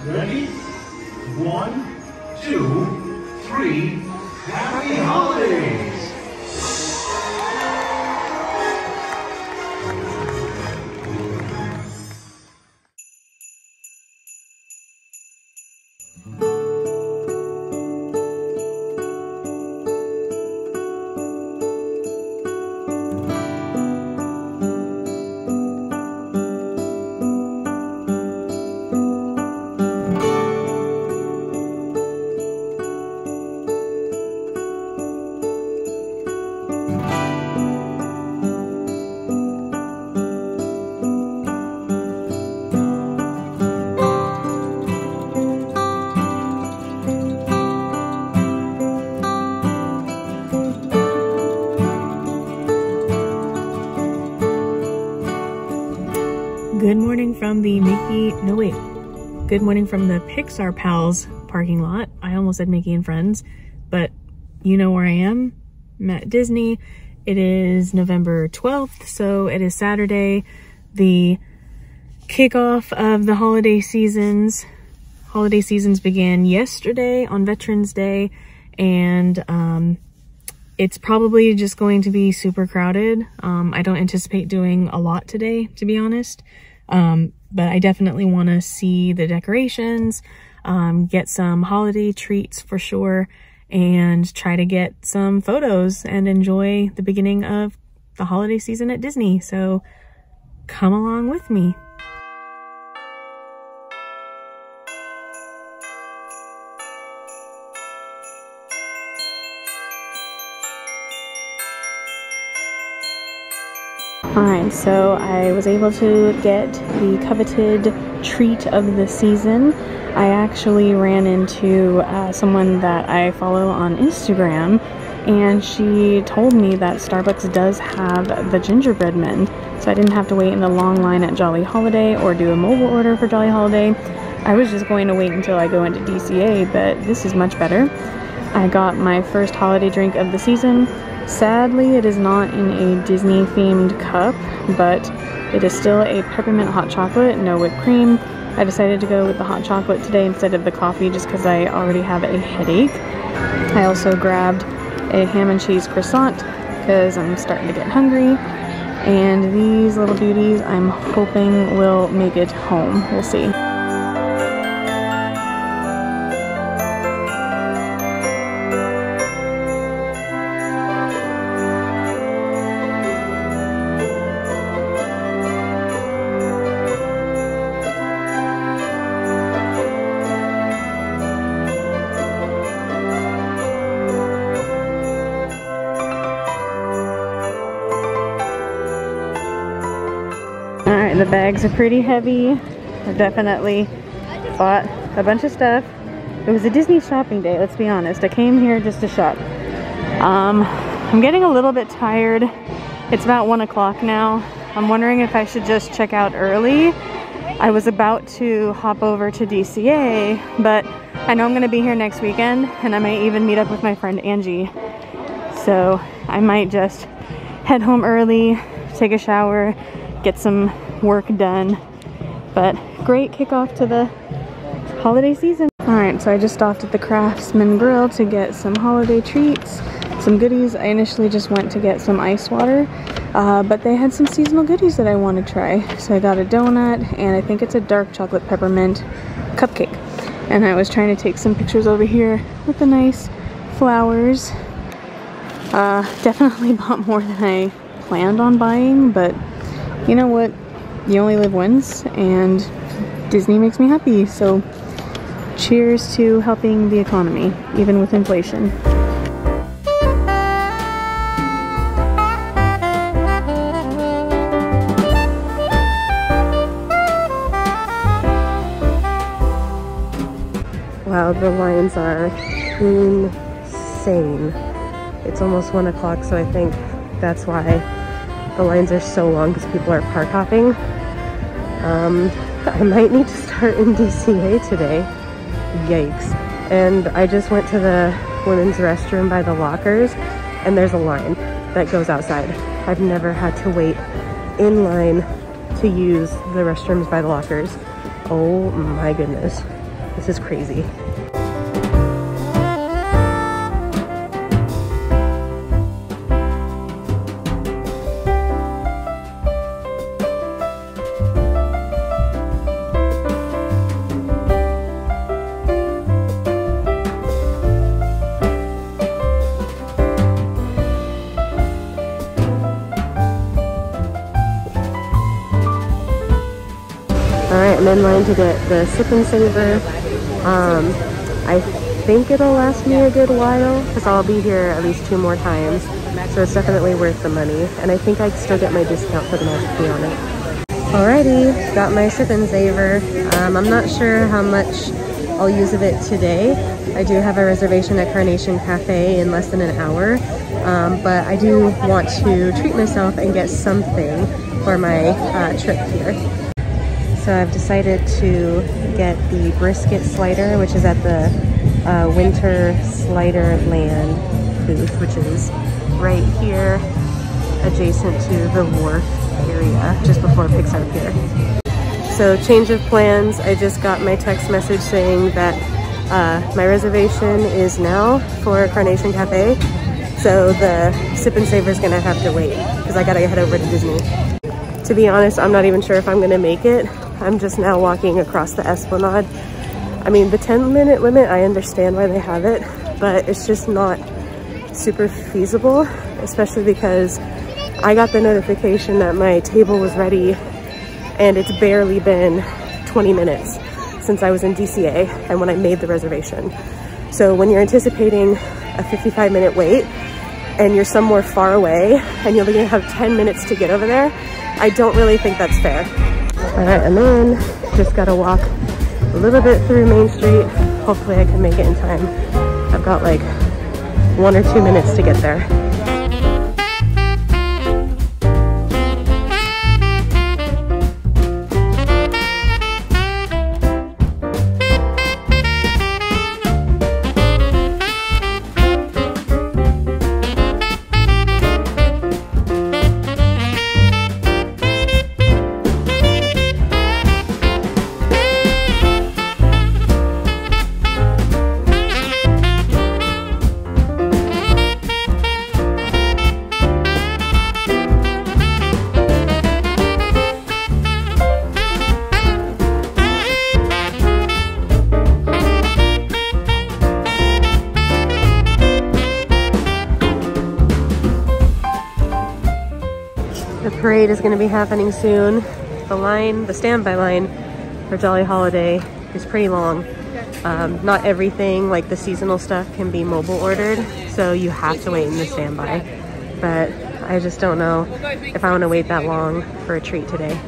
Ready? 1, 2, 3. Happy holidays! Good morning from the Good morning from the Pixar Pals parking lot. I almost said Mickey and Friends, but you know where I am. I'm at Disney. It is November 12th, so it is Saturday, the kickoff of the holiday seasons. Holiday seasons began yesterday on Veterans Day, and it's probably just going to be super crowded. I don't anticipate doing a lot today, to be honest. But I definitely want to see the decorations, get some holiday treats for sure, and try to get some photos and enjoy the beginning of the holiday season at Disney. So come along with me. Alright, so I was able to get the coveted treat of the season. I actually ran into someone that I follow on Instagram, and she told me that Starbucks does have the gingerbread men, so I didn't have to wait in the long line at Jolly Holiday or do a mobile order for Jolly Holiday. I was just going to wait until I go into DCA, but this is much better. I got my first holiday drink of the season. Sadly, it is not in a Disney-themed cup, but it is still a peppermint hot chocolate, no whipped cream. I decided to go with the hot chocolate today instead of the coffee just because I already have a headache. I also grabbed a ham and cheese croissant because I'm starting to get hungry. And these little beauties I'm hoping will make it home. We'll see. Alright, the bags are pretty heavy. I definitely bought a bunch of stuff. It was a Disney shopping day, let's be honest. I came here just to shop. I'm getting a little bit tired. It's about 1 o'clock now. I'm wondering if I should just check out early. I was about to hop over to DCA, but I know I'm going to be here next weekend, and I might even meet up with my friend Angie. So I might just head home early, take a shower, get some work done. But great kickoff to the holiday season. Alright, so I just stopped at the Craftsman Grill to get some holiday treats, some goodies. I initially just went to get some ice water, but they had some seasonal goodies that I want to try. So I got a donut, and I think it's a dark chocolate peppermint cupcake. And I was trying to take some pictures over here with the nice flowers. Definitely bought more than I planned on buying, but you know what? You only live once, and Disney makes me happy, so cheers to helping the economy, even with inflation. Wow, the lines are insane. It's almost 1 o'clock, so I think that's why the lines are so long, because people are park hopping. I might need to start in DCA today. Yikes. And I just went to the women's restroom by the lockers, and there's a line that goes outside. I've never had to wait in line to use the restrooms by the lockers. Oh my goodness. This is crazy. Alright, I'm in line to get the Sip and Savor. I think it'll last me a good while because I'll be here at least 2 more times. So it's definitely worth the money. And I think I'd still get my discount for the Magic Key on it. Alrighty, got my Sip and Savor. I'm not sure how much I'll use of it today. I do have a reservation at Carnation Cafe in less than an hour. But I do want to treat myself and get something for my trip here. So I've decided to get the brisket slider, which is at the Winter Slider Land booth, which is right here adjacent to the wharf area, just before Pixar Pier. So change of plans, I just got my text message saying that my reservation is now for Carnation Cafe. So the Sip and Savor is gonna have to wait because I gotta head over to Disney. To be honest, I'm not even sure if I'm gonna make it. I'm just now walking across the Esplanade. I mean, the 10-minute limit, I understand why they have it, but it's just not super feasible, especially because I got the notification that my table was ready and it's barely been 20 minutes since I was in DCA and when I made the reservation. So when you're anticipating a 55-minute wait and you're somewhere far away and you're gonna have 10 minutes to get over there, I don't really think that's fair. All right, and then just gotta walk a little bit through Main Street. Hopefully I can make it in time. I've got like 1 or 2 minutes to get there. The parade is going to be happening soon. The standby line for Jolly Holiday is pretty long. Not everything, like the seasonal stuff, can be mobile ordered, so you have to wait in the standby. But I just don't know if I want to wait that long for a treat today.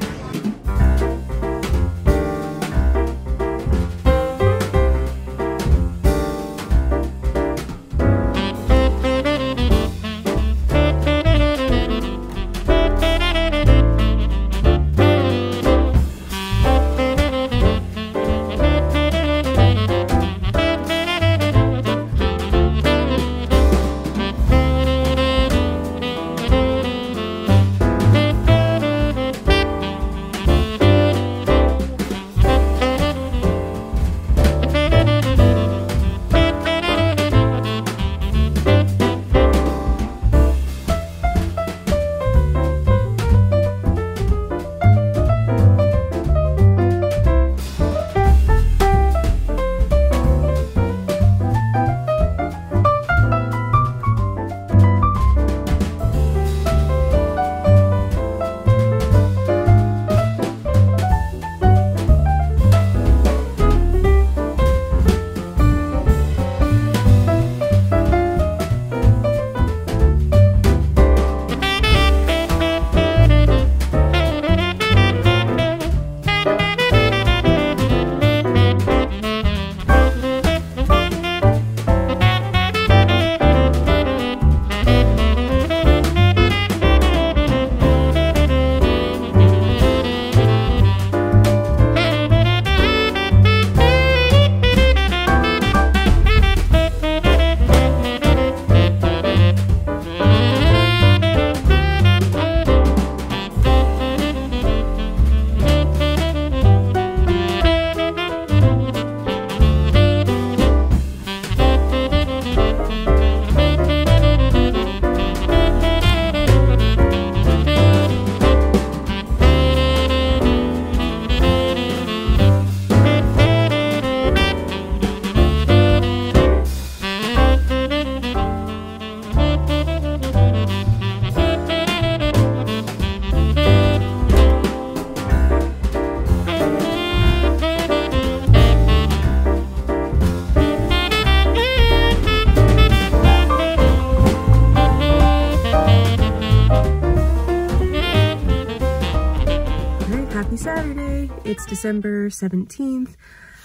December 17th.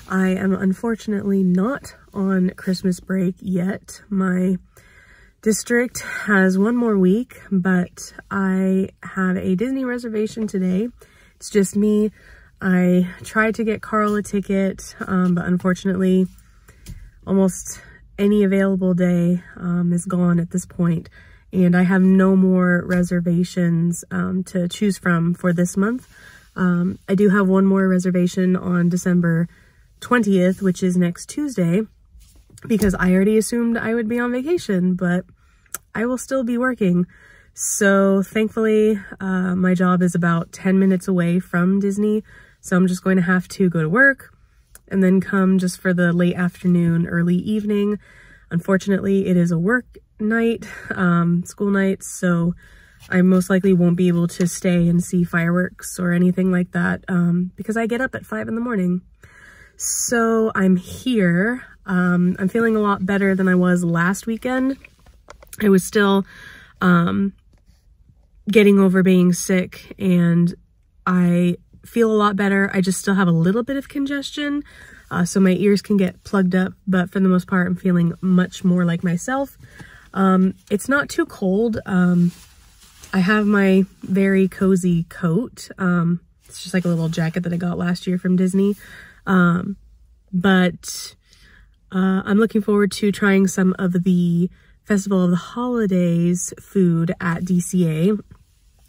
I am unfortunately not on Christmas break yet. My district has one more week, but I have a Disney reservation today. It's just me. I tried to get Carl a ticket, but unfortunately almost any available day is gone at this point, and I have no more reservations to choose from for this month. I do have one more reservation on December 20th, which is next Tuesday, because I already assumed I would be on vacation, but I will still be working. So thankfully, my job is about 10 minutes away from Disney, so I'm just going to have to go to work and then come just for the late afternoon, early evening. Unfortunately, it is a work night, school night, so I most likely won't be able to stay and see fireworks or anything like that because I get up at 5 in the morning. So I'm here. I'm feeling a lot better than I was last weekend. I was still getting over being sick, and I feel a lot better. I just still have a little bit of congestion, so my ears can get plugged up, but for the most part, I'm feeling much more like myself. It's not too cold. I have my very cozy coat. It's just like a little jacket that I got last year from Disney. But I'm looking forward to trying some of the Festival of the Holidays food at DCA.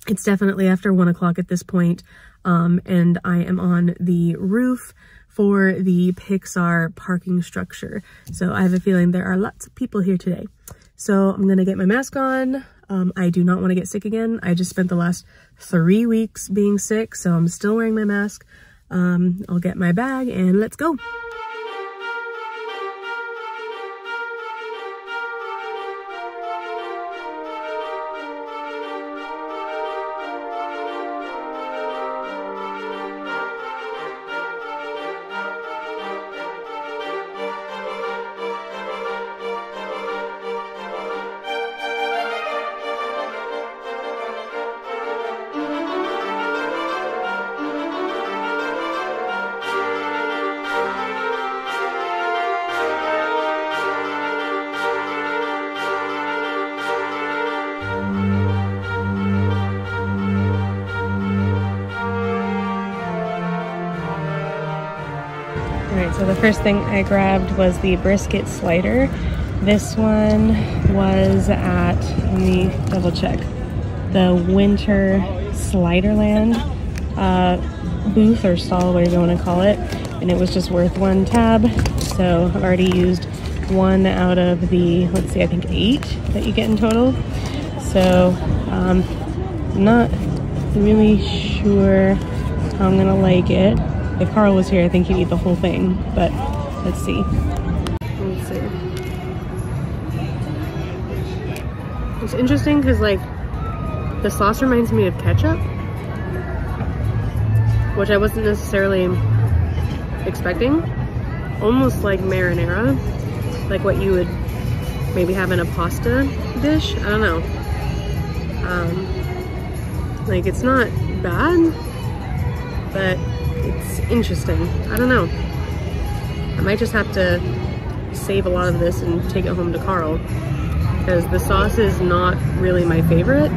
It's definitely after 1 o'clock at this point, and I am on the roof for the Pixar parking structure. So I have a feeling there are lots of people here today. So I'm gonna get my mask on. I do not want to get sick again. I just spent the last 3 weeks being sick, so I'm still wearing my mask. I'll get my bag and let's go. Alright, so the first thing I grabbed was the brisket slider. This one was at, let me double check, the Winter Sliderland booth or stall, whatever you want to call it, and it was just worth 1 tab. So I've already used 1 out of the, let's see, I think 8 that you get in total. So I'm not really sure how I'm gonna like it. If Carl was here, I think he'd eat the whole thing, but let's see. Let's see. It's interesting because, like, the sauce reminds me of ketchup, which I wasn't necessarily expecting. Almost like marinara, like what you would maybe have in a pasta dish. I don't know. Like, it's not bad, but it's interesting. I don't know. I might just have to save a lot of this and take it home to Carl, because the sauce is not really my favorite.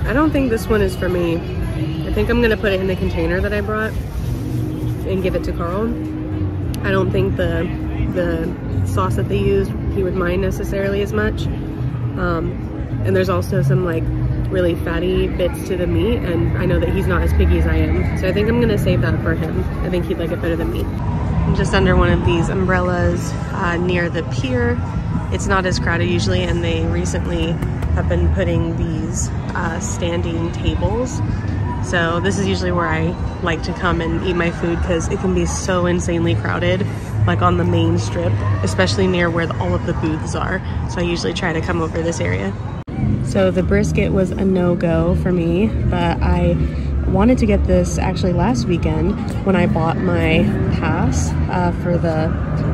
I don't think this one is for me. I think I'm gonna put it in the container that I brought and give it to Carl. I don't think the sauce that they used he would mind necessarily as much. And there's also some like really fatty bits to the meat, and I know that he's not as picky as I am, so I think I'm gonna save that for him. I think he'd like it better than me. I'm just under one of these umbrellas near the pier. It's not as crowded usually, and they recently have been putting these standing tables. So this is usually where I like to come and eat my food, because it can be so insanely crowded, like on the main strip, especially near where all of the booths are. So I usually try to come over this area. So the brisket was a no-go for me, but I wanted to get this actually last weekend when I bought my pass for the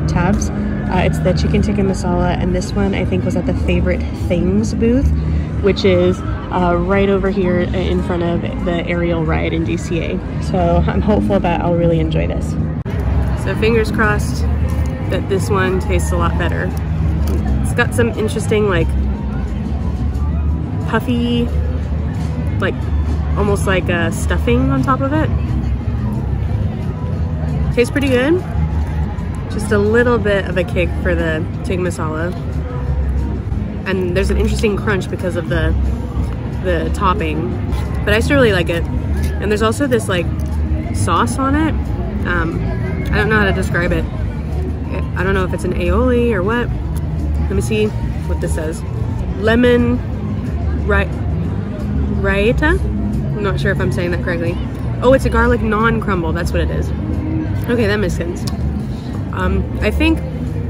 tabs. It's the chicken tikka masala, and this one I think was at the Favorite Things booth, which is right over here in front of the aerial ride in DCA. So I'm hopeful that I'll really enjoy this. So fingers crossed that this one tastes a lot better. It's got some interesting like puffy, like almost like a stuffing on top of it. Tastes pretty good. Just a little bit of a kick for the chicken masala. And there's an interesting crunch because of the topping, but I still really like it. And there's also this like sauce on it. I don't know how to describe it. I don't know if it's an aioli or what. Let me see what this says. Lemon raita? I'm not sure if I'm saying that correctly. Oh, it's a garlic naan crumble. That's what it is. Okay, that makes sense. I think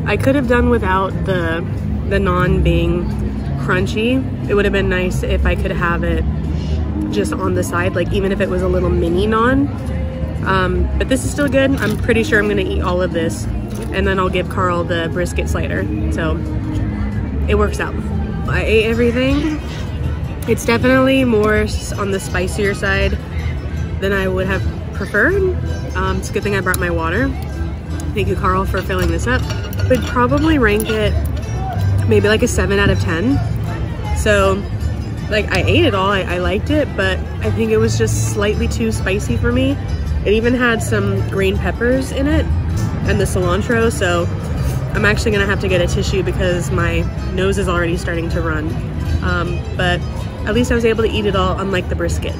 I could have done without the naan being crunchy. It would have been nice if I could have it just on the side, like even if it was a little mini naan. But this is still good. I'm pretty sure I'm gonna eat all of this, and then I'll give Carl the brisket slider. So it works out. I ate everything. It's definitely more on the spicier side than I would have preferred. It's a good thing I brought my water. Thank you, Carl, for filling this up. I'd probably rank it maybe like a 7 out of 10. So like I ate it all, I liked it, but I think it was just slightly too spicy for me. It even had some green peppers in it and the cilantro, so I'm actually gonna have to get a tissue because my nose is already starting to run. But at least I was able to eat it all, unlike the brisket.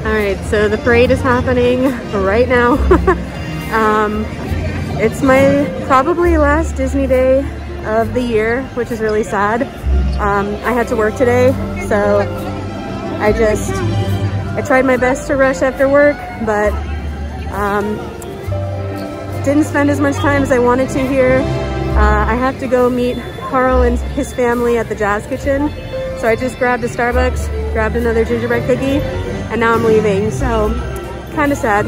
Alright, so the parade is happening right now. It's my probably last Disney day of the year, which is really sad. I had to work today, so I tried my best to rush after work, but didn't spend as much time as I wanted to here. I have to go meet Carl and his family at the Jazz Kitchen, so I just grabbed a Starbucks, grabbed another gingerbread cookie, and now I'm leaving, so kind of sad.